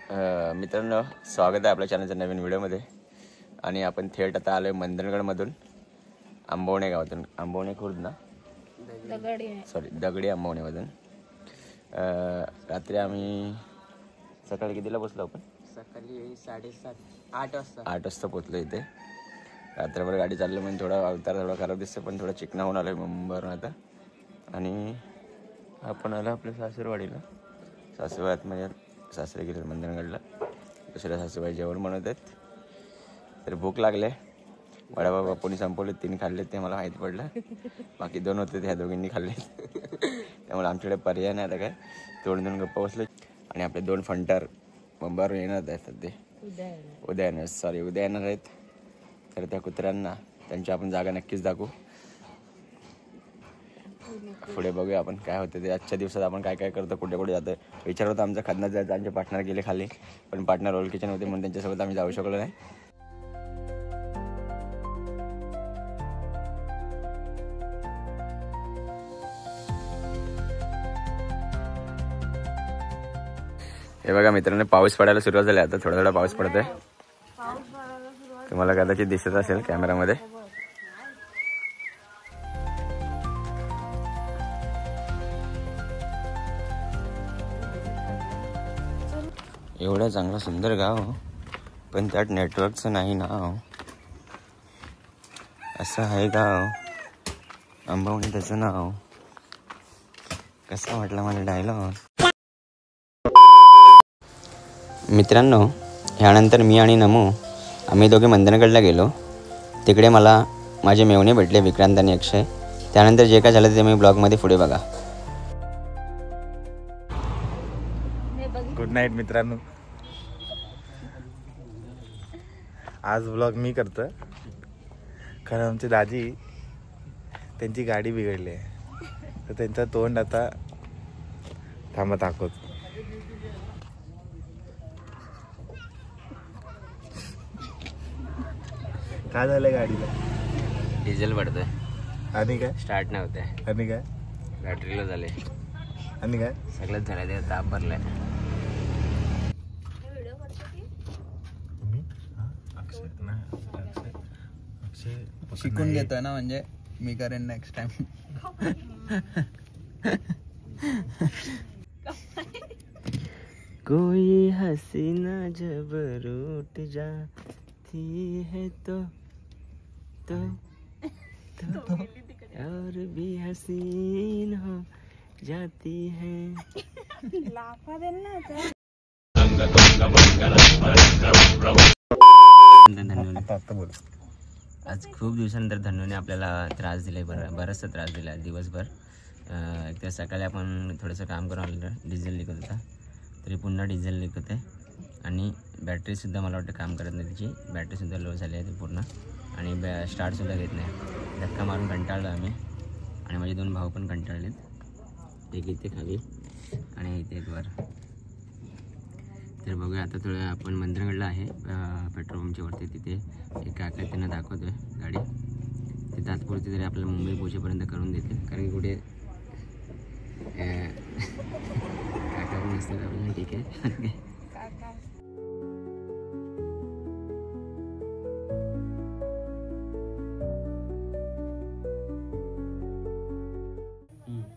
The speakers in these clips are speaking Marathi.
मित्रांनो, स्वागत आहे आपल्या चॅनलच्या नवीन व्हिडिओमध्ये. आणि आपण थेट आता आलोय मंदनगडमधून, आंबवणे गावातून. आंबवणे खुर्द ना, दगडी आंबवणेमधून. रात्री आम्ही सकाळी कितीला पोचलो? आपण सकाळी 7:30-8 वाजता 8 वाजता पोचलो इथे. रात्रभर गाडी चालली म्हणजे थोडा अवतार थोडा खराब दिसतो, पण थोडा चिकना होऊन आलो मुंबईवरून आता. आणि आपण आलो आपल्या सासरवाडीला. सासूबाई म्हणजे सासरे गेले मंदनगडला. दुसऱ्या सासूबाई जेवण बनवत आहेत. तर भूक लागले. वडापाव बापूंनी संपवले, 3 खाल्ले ते मला माहिती पडलं. बाकी 2 होते त्या दोघींनी खाल्ले. त्यामुळे आमच्याकडे पर्याय नाही आता काय, तोंड गप्पा बसले. आणि आपले 2 फंटार मुंबईवरून येणार आहेत सध्या. उद्या येणार आहेत. तर त्या कुत्र्यांना त्यांची आपण जागा नक्कीच दाखवू. पुढे बघूया आपण काय होतं ते. आजच्या दिवसात आपण काय काय करतो, कुठे कुठे जातो. विचार होता आमचा खदनात जायचा, आमचे पार्टनर गेले खाली, पण पार्टनर ओळखीचे नव्हते म्हणून त्यांच्यासोबत आम्ही जाऊ शकलो नाही. हे बघा मित्रांनो, पाऊस पडायला सुरुवात झाली. आता थोडा थोडा पाऊस पडतोय. तुम्हाला कदाचित दिसत असेल कॅमेरामध्ये. एवढं चांगलं सुंदर गाव, पण त्यात नेटवर्कचं नाही नाव. असं आहे गाव आंबवणे, त्याचं नाव. कसं वाटलं मला डायलॉग? मित्रांनो, ह्यानंतर मी आणि नमू आम्ही दोघे मंदनगडला गेलो. तिकडे मला माझे मेवणे भेटले, विक्रांत आणि अक्षय. त्यानंतर जे काय झालं ते मी ब्लॉगमध्ये पुढे बघा. गुड नाईट मित्रांनो. आज व्लॉग मी करतो, कारण आमची दाजी त्यांची गाडी बिघडली आहे, तर त्यांचं तोंड आता थांबा दाखवत. काय झालंय गाडीला? डिझेल पडतंय आणि काय स्टार्ट नाही होते. आणि काय बॅटरीला झाले. आणि काय सगळंच झालं, ते ताप भरलाय. शिकून घेतोय ना, म्हणजे मी करेन नेक्स्ट टाइम. कोई हसीना जब रूठ जाती है तो और भी हसीन हो जाती है. आता बोल. आज खूप दिवसानंतर धन्नूने आपल्याला त्रास दिला, बराचसा त्रास दिला दिवसभर. एक तर सकाळी आपण थोडंसं काम करून आलेलं, डिझेल लिकत होता, तरी पुन्हा डिझेल लिकत आहे. आणि बॅटरीसुद्धा मला वाटतं काम करत नाही, तिची बॅटरीसुद्धा लो झाली आहे ती पूर्ण. आणि स्टार्टसुद्धा घेत नाही. धक्का मारून कंटाळलो आम्ही, आणि माझे 2 भाऊ पण कंटाळलेत. एक इथे खाली आणि इथे एक वर. तर बघूया आता थोडं. आपण मंदनगडला आहे, पेट्रोल पंपच्या वरती. तिथे एक काका त्यांना दाखवतो आहे गाडी. ते तात्पुरती तरी आपल्याला मुंबई पोहोचेपर्यंत करून देते, कारण की कुठे काका पण असतात आपल्याला. ठीक आहे.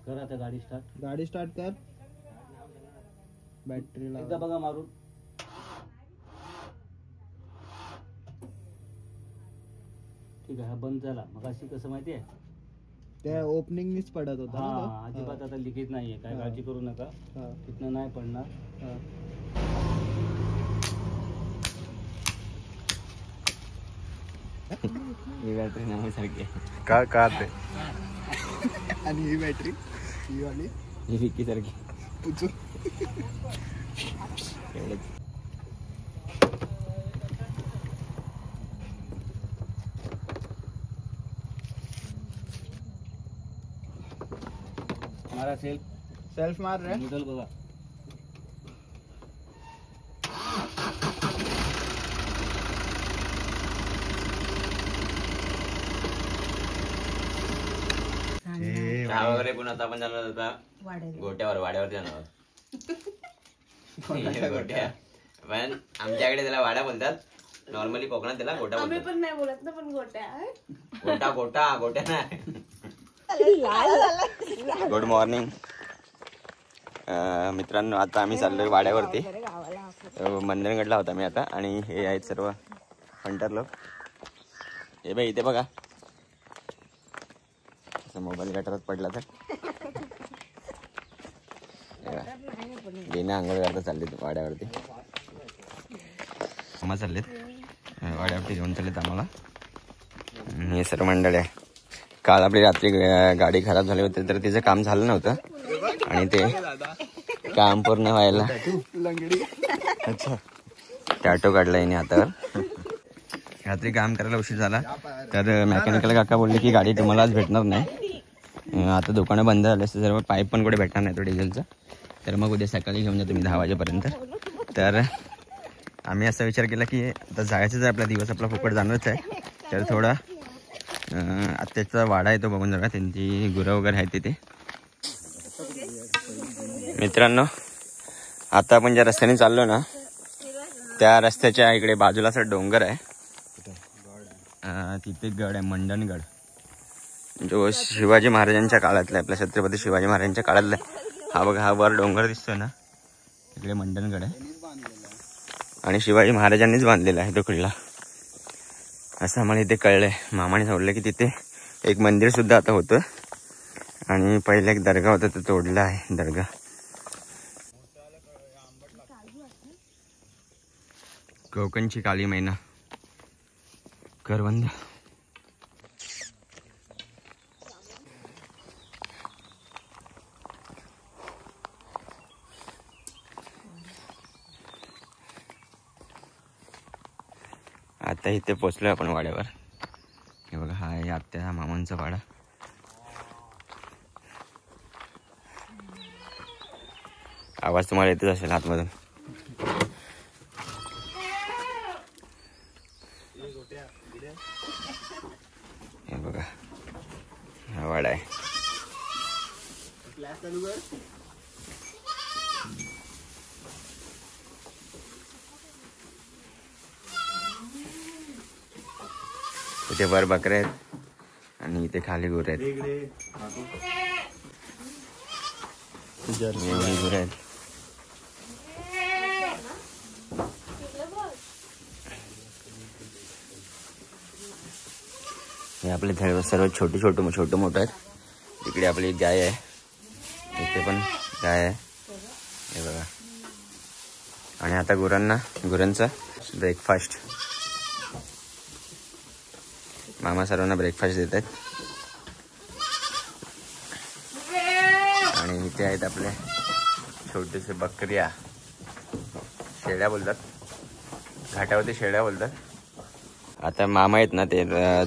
कर आता गाडी स्टार्ट कर. बॅटरीला एकदा बघा मारून. ठीक आहे, हा बंद झाला. मग अशी कसं माहिती आहे, त्या ओपनिंगनीच पडत होता. हा अजिबात आता लिकेज नाहीये, काय काळजी करू नका. तिथनं नाही पडणार. ही बॅटरी नावासारखी का का ते आणि ही बॅटरी ही वाली ही विक्की सारखी. पुचू एवढंच. मारा सेल्फ मार रे. निकल बघा. चहा वगैरे पण आता आपण जाणार होता गोट्यावर, वाड्यावरती जाणार आहोत. गोट्या पण आमच्याकडे त्याला वाडा बोलतात, नॉर्मली कोकणात त्याला गोटा आम्ही बोलतात. पण नाही बोलत ना, पण गोट्या गोटा गोटा गोट्या नाही. गुड मॉर्निंग मित्रांनो, आता आम्ही चाललोय वाड्यावरती. मंदनगडला होता मी आता, आणि हे आहेत सर्व फंटर लोक. हे बाई इथे बघा, मोबाईल गटारात पडला तर बिना आंघोळ करता चालले वाड्यावरती. आम्हा चाललेत वाड्यावरती, घेऊन चाललेत आम्हाला. हे सर्व मंडळ आहे. काल आपली रात्री गाडी खराब झाली होती, तर तिचं काम झालं नव्हतं, आणि ते काम पूर्ण व्हायला अच्छा टॅटो काढला याने हातावर. रात्री काम करायला उशीर झाला, तर मेकॅनिकल काका बोलले की गाडी तुम्हाला आज भेटणार नाही, आता दुकानं बंद झाले असते सर्व, पाईप पण कुठे भेटणार नाही तो डिझेलचा, तर मग उद्या सकाळी घेऊन जा तुम्ही 10 वाजेपर्यंत. तर आम्ही असा विचार केला की आता जायचंच आहे, आपला दिवस आपला फुकट जाणारच आहे, तर थोडा आत्याचा वाडा आहे तो बघून जाऊया, त्यांची गुरं वगैरे आहेत तिथे. मित्रांनो, आता आपण ज्या रस्त्याने चाललो ना, त्या रस्त्याच्या इकडे बाजूला असा डोंगर आहे, तिथे गड आहे मंडणगड, जो शिवाजी महाराजांच्या काळातला, आपल्या छत्रपती शिवाजी महाराजांच्या काळातला. हा बघा, हा वर डोंगर दिसतोय ना, इकडे मंडणगड आहे, आणि शिवाजी महाराजांनीच बांधलेला आहे तो किल्ला, असं आम्हाला इथे कळलंय. मामाने सांगितलं की तिथे एक मंदिर सुद्धा आता होतं, आणि पहिले एक दर्गा होता तो तोडला आहे दर्गा. कोकणची काली मैना करवंद. आता इथे पोचलोय आपण वाड्यावर. हे बघा, हा आहे आत्या मामांचा वाडा. आवाज तुम्हाला येतच असेल आतमधून. हे बघा, हा वाडा आहे. इथे वर बकरे आहेत, आणि इथे खाली गुरं आहेत, एवढी गुरं आहेत. हे आपले सर्व छोटे मोठे आहेत. तिकडे आपली गाय आहे, इथे पण गाय आहे, हे बघा. आणि आता गुरांचा ब्रेकफास्ट, मामा सर्वांना ब्रेकफास्ट देत आहेत. आणि इथे आहेत आपले छोटेसे बकऱ्या, शेळ्या बोलतात, घाटावरती शेळ्या बोलतात. आता मामा आहेत ना ते,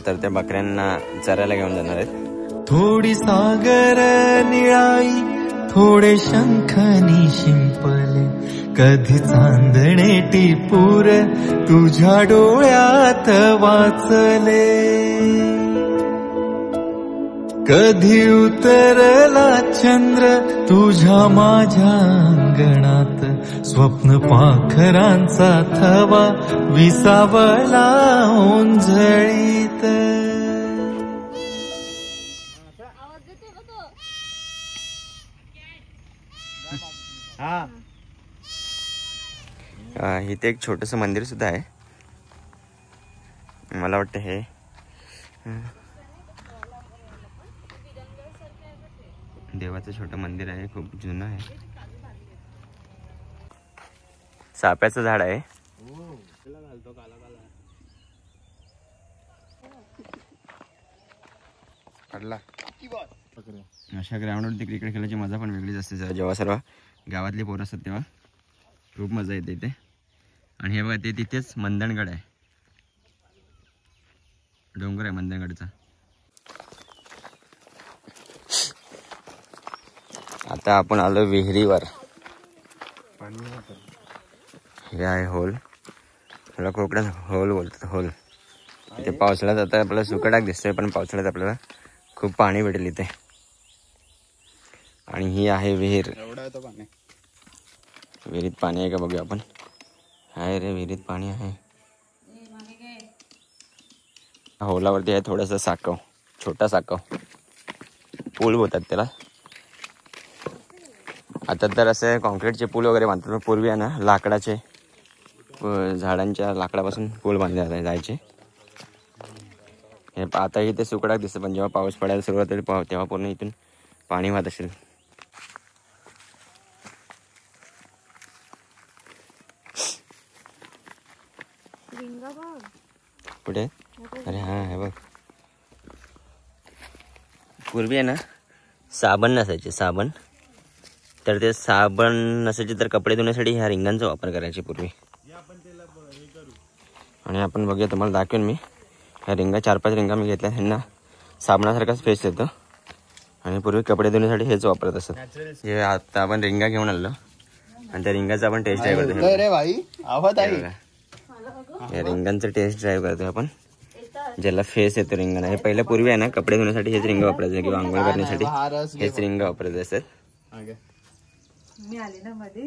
तर त्या बकऱ्यांना चरायला घेऊन जाणार आहेत. थोडी सागर निळाई, थोडे शंखनी शिंपले, कधी चांदणे टिपूर तुझ्या डोळ्यात वाचले, कधी उतरला चंद्र तुझ्या माझ्या अंगणात, स्वप्न पाखरांचा थवा विसावला ओंजळीत. इथे एक छोटंसं मंदिर सुद्धा आहे. मला वाटतं हे देवाचं छोटं मंदिर आहे, खूप जुनं आहे. साप्याचं झाड आहे. अशा ग्राउंडवरती क्रिकेट खेळायची मजा पण वेगळीच असते. जेव्हा सर्व गावातली पोरं असतात तेव्हा खूप मजा येते इथे. आणि हे बघा, ते तिथेच मंदणगड आहे, डोंगर आहे मंदणगडचा. आता आपण आलो विहिरीवर. हे आहे होल, त्याला कोकणात होल बोलतात, होल. इथे पावसाळ्यात आता आपल्याला सुकडाक दिसतोय, पण पावसाळ्यात आपल्याला खूप पाणी भेटेल इथे. आणि ही आहे विहीर. विहिरीत पाणी आहे का बघूया आपण. आहे रे, विहिरीत पाणी आहे. होलावरती आहे थोडंसं साकव, छोटा साकव, पूल बोलतात त्याला. आता तर असं कॉन्क्रीटचे पूल वगैरे बांधतात, पण पूर्वी आहे ना लाकडाचे, झाडांच्या लाकडापासून पूल बांधले जायचे. हे आताही ते सुकडाक दिसतं, पण जेव्हा पाऊस पडायला सुरुवात होईल तेव्हा पूर्ण इथून पाणी वाहत असेल. कुठे? अरे हा आहे बघ. पूर्वी आहे ना साबण नसायचे, साबण. तर ते साबण नसायचे तर कपडे धुण्यासाठी ह्या रिंगांचा वापर करायचे पूर्वी. आणि आपण बघूया, तुम्हाला दाखवेन मी. ह्या रिंगा 4-5 रिंगा मी घेतल्या, ह्यांना साबणासारखाच फेस येतो. आणि पूर्वी कपडे धुण्यासाठी हेच वापरत असत. हे आता आपण रिंगा घेऊन आलो आणि त्या रिंगाचा आपण टेस्ट ड्राईव्ह करतो. रे भाई आवाज आहे. या रिंगांचं टेस्ट ड्राईव्ह करतो आपण, ज्याला फेस येतो रिंगांना. हे पहिल्या पूर्वी आहे ना कपडे धुण्यासाठी हेच रिंग वापरायचे किंवा आंघोळ करण्यासाठी हेच रिंग वापरायचे असतात. मी आले ना मध्ये.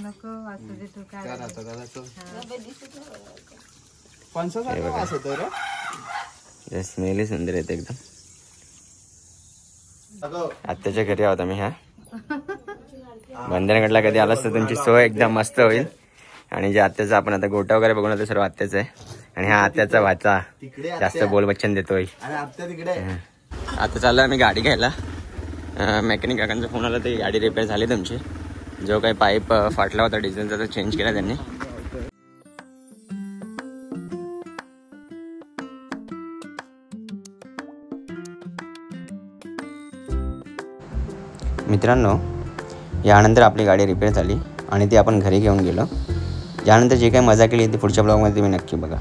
नको असू दे तू काय. स्मेल सुंदर येते एकदम. आत्याच्या घरी आहोत आम्ही. ह्या बंधनगडला कधी आलास तर तुमची सोय एकदम मस्त होईल. आणि जे आत्याचा आपण आता गोटा वगैरे बघून ते सर्व आत्याचं आहे. आणि हा आत्याचा वाचा जास्त बोल बच्चन देतोय. आता चाललो आम्ही गाडी घ्यायला. मेकॅनिक काकांचा फोन आला, ते गाडी रिपेअर झाली तुमची. जो काही पाईप फाटला होता डिझेलचा तो चेंज केला त्यांनी. मित्रांनो, यानंतर आपली गाडी रिपेअर झाली आणि ती आपण घरी घेऊन गेलो. यानंतर जे काही मजा केली ती पुढच्या ब्लॉगमध्ये तुम्ही नक्की बघा.